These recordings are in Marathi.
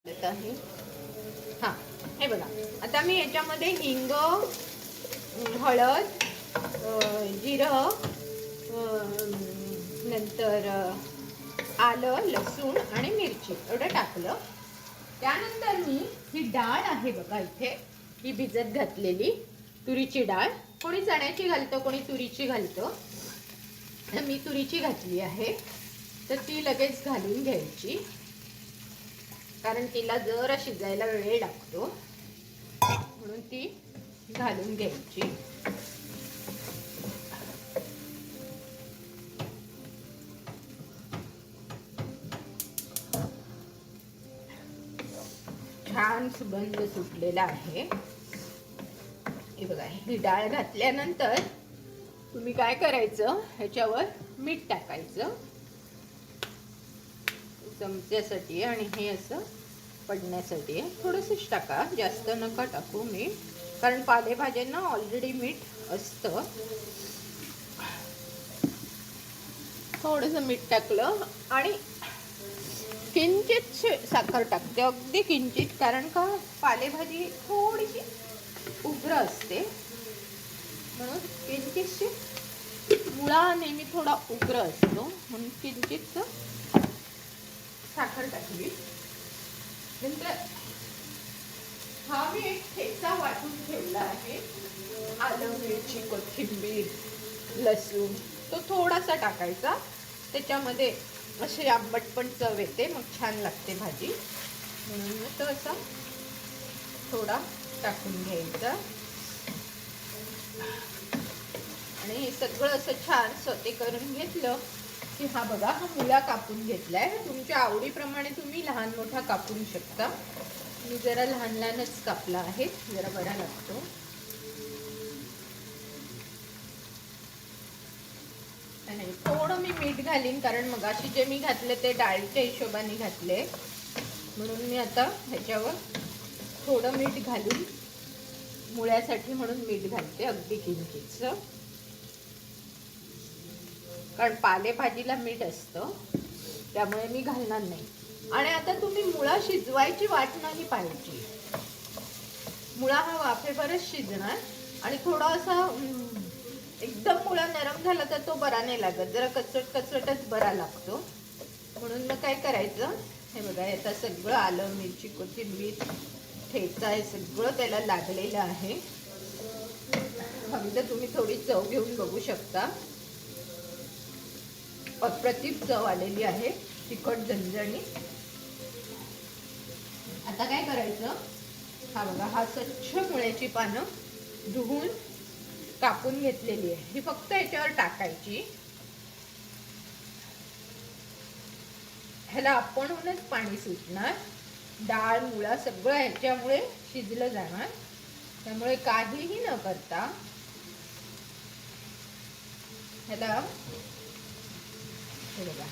आहे हां हे बघा. आता मी याच्यामध्ये हिंग, हळद, जिरं, नंतर आलं, लसूण आणि मिरची एवढं टाकलं. त्यानंतर मी ही डाळ आहे बघा इथे, ही भिजत घातलेली तुरीची डाळ. कोणी चण्याची घालतं, कोणी तुरीची घालतं. मी तुरीची घातली आहे. तर ती लगेच घालून घ्यायची, कारण तिला जरा शिजायला वेळ लागतो, म्हणून ती घालून घ्यायची. छान सुगंध सुटलेला आहे. हे बघा, ही डाळ घातल्यानंतर तुम्ही काय करायचं, ह्याच्यावर मीठ टाकायचं चमच्यासाठी, आणि हे असं पडण्यासाठी थोडंसंच टाका, जास्त नका टाकू मीठ, कारण पालेभाज्यांना ऑलरेडी मीठ असतं. थोडंसं मीठ टाकलं आणि किंचित साखर टाकते, अगदी किंचित, कारण का पालेभाजी थोडीशी उग्र असते, म्हणून किंचितशी. मुळा नेहमी थोडा उग्र असतो, म्हणून किंचित साखर टाकली. नंतर हा मी एक ठेचा वाटून ठेवला आहे, आलं, मिरची, कोथिंबीर, लसूण, तो थोडासा टाकायचा. त्याच्यामध्ये अशी आंबट पण चव येते, मग छान लागते भाजी, म्हणून तो असा थोडा टाकून घ्यायचा. आणि हे सगळं असं छान सोते करून घेतलं की हा बघा, हा मुळा कापून घेतलाय. तुमच्या आवडीप्रमाणे तुम्ही लहान मोठा कापून शकता. मी जरा लहान लहानच कापला आहे, जरा बरा लागतो. नाही, थोडं मी मीठ घालीन, कारण मगाशी जे मी घातले ते डाळीच्या हिशोबाने घातले, म्हणून मी आता ह्याच्यावर थोडं मीठ घालून, मुळ्यासाठी म्हणून मीठ घालते, अगदी किंचितचं, कारण पालेभाजीला मीठ असतं, त्यामुळे मी घालणार नाही. आणि आता तुम्ही मुळा शिजवायची वाट नाही पाहिजे. मुळा हा वाफेवरच शिजणार, आणि थोडासा एकदम मुळा नरम झाला तर तो बरा नाही लागत, जरा कचट कचटच बरा लागतो. म्हणून मग काय करायचं, हे बघा, आता सगळं आलं, मिरची, कोथिंबीर, ठेचा, हे सगळं त्याला लागलेलं आहे. हवी तर तुम्ही थोडी चव घेऊन बघू शकता. अप्रतिम चव आलेली आहे, तिखट झणझणीत. आता काय करायचं, हा बघा, हा स्वच्छ मुळ्याची पानं धुवून कापून घेतलेली आहे, ही फक्त याच्यावर टाकायची. ह्याला आपणहूनच पाणी सुटणार, डाळ, मुळा सगळं ह्याच्यामुळे शिजलं जाणार, त्यामुळे काहीही न करता ह्याला, हे बघा,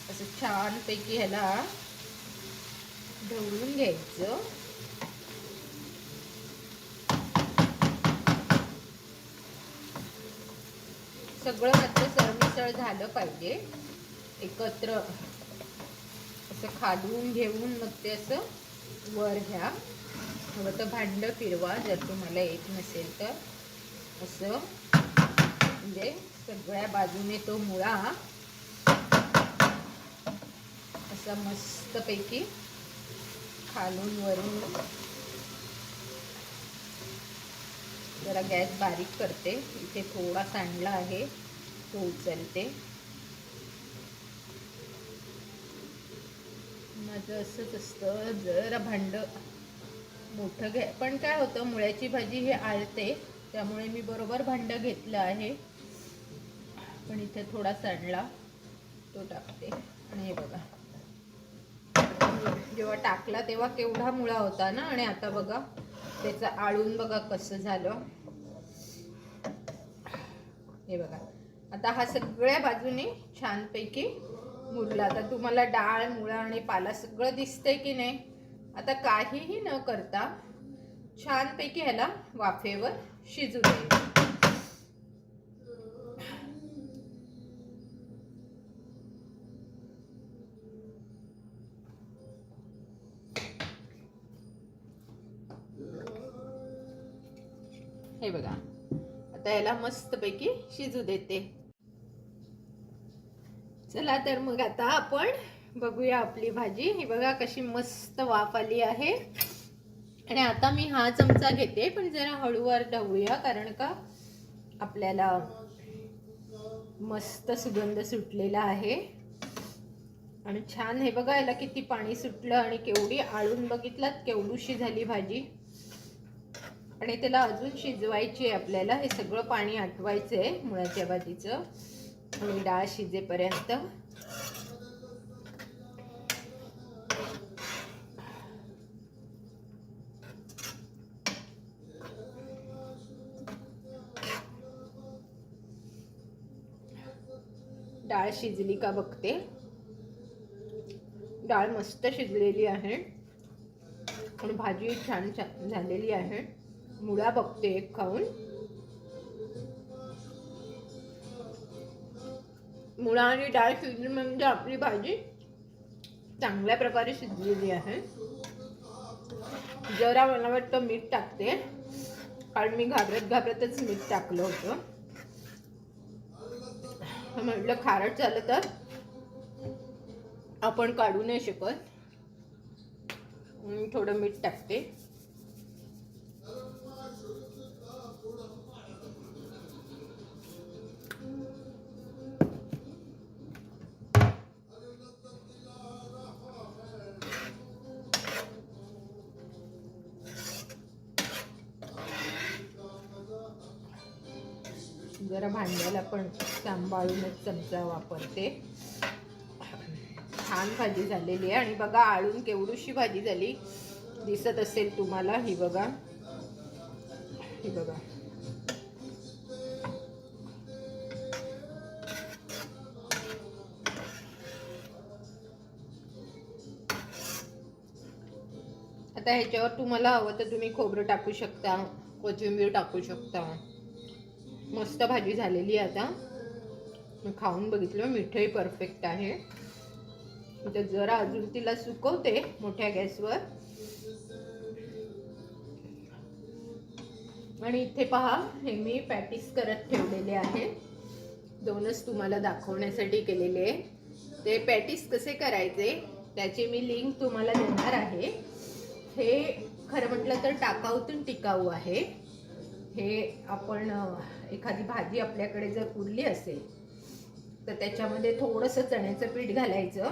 असं छानपैकी ह्याला ढवळून घ्यायचं. सगळं मात्र सरमिसळ झालं पाहिजे, एकत्र असं खालून घेऊन मग ते असं वर घ्या. हवं तर भांड फिरवा, जर तुम्हाला येत नसेल तर, असं, म्हणजे सगळ्या बाजूने तो मुळा असा मस्तपैकी खालून वरून. जरा गॅस बारीक करते, इथे थोडा सांडला आहे, तो उचलते. माझं असंच असतं, जरा भांड मोठं घ्या, पण काय होतं, मुळ्याची भाजी हे आळते, त्यामुळे मी बरोबर भांड घेतलं आहे, पण इथे थोडा सांडला, तो टाकते. आणि हे बघा, जेव्हा टाकला तेव्हा केवढा मुळा होता ना, आणि आता बघा त्याचं आळून बघा कसं झालं. हे बघा, आता हा सगळ्या बाजूने छानपैकी मुरला. आता तुम्हाला डाळ, मुळा आणि पाला सगळं दिसतंय की नाही. आता काहीही न करता छानपैकी ह्याला वाफेवर शिजू द्यायचं. हे बघा, आता याला मस्तपैकी शिजू देते. चला तर मग आता आपण बघूया आपली भाजी. ही बघा कशी मस्त वाफ आली आहे. आणि आता मी हा चमचा घेते, पण जरा हळूवार ढवूया, कारण का आपल्याला मस्त सुगंध सुटलेला आहे. आणि छान, हे बघा याला किती पाणी सुटलं आणि केवढी आळून बघितलात केवढूशी झाली भाजी. आणि त्याला अजून शिजवायची आहे आपल्याला. हे सगळं पाणी आटवायचं आहे मुळाच्या भाजीचं आणि डाळ शिजेपर्यंत. डाळ शिजली का बघते. डाळ मस्त शिजलेली आहे आणि भाजी छान छान झालेली आहे. मुळा बघते एक खाऊन. मुळा आणि डाळ शिजली म्हणजे आपली भाजी चांगल्या प्रकारे शिजलेली आहे. जरा मला वाटतं मीठ टाकते, कारण मी घाबरतच मीठ टाकलं होतं. म्हटलं खारट झालं तर आपण काढू नाही शकत, थोडं मीठ टाकते. जरा भांड्याला पण सांभाळूनच चमचा वापरते. छान भाजी झालेली आहे. आणि बघा आळून केवढीशी भाजी झाली दिसत असेल तुम्हाला. ही बघा, ही बघा. आता ह्याच्यावर तुम्हाला हवं तर तुम्ही खोबरं टाकू शकता, कोथिंबीर टाकू शकता. मस्त भाजी झालेली आहे. आता मी खाऊन बघितलं, मिठही परफेक्ट आहे. तर जरा अजून तिला सुकवते मोठ्या गॅसवर. आणि इथे पहा, हे मी पॅटीस करत ठेवलेले आहे. दोनच तुम्हाला दाखवण्यासाठी केलेले आहे. ते पॅटीस कसे करायचे त्याची मी लिंक तुम्हाला देणार आहे. हे खरं म्हटलं तर टाकाऊतून टिकाऊ आहे. हे आपण एखादी भाजी आपल्याकडे जर उरली असेल तर त्याच्यामध्ये थोडंसं चण्याचं पीठ घालायचं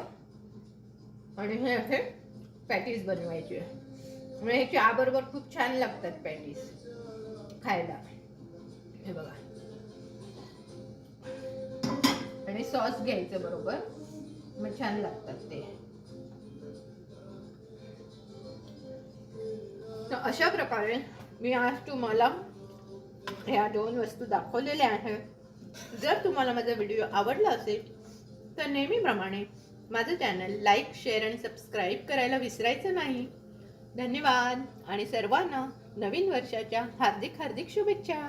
आणि हे असे पॅटीस बनवायचे. म्हणजे हे चहाबरोबर खूप छान लागतात पॅटीस खायला. हे बघा, आणि सॉस घ्यायचं बरोबर, मग छान लागतात ते. तर अशा प्रकारे मी आज तुम्हाला ह्या 2 वस्तू दाखवलेल्या आहेत. जर तुम्हाला माझा व्हिडिओ आवडला असेल तर नेहमीप्रमाणे माझं चॅनल लाईक, शेअर आणि सबस्क्राईब करायला विसरायचं नाही. धन्यवाद आणि सर्वांना नवीन वर्षाच्या हार्दिक हार्दिक शुभेच्छा.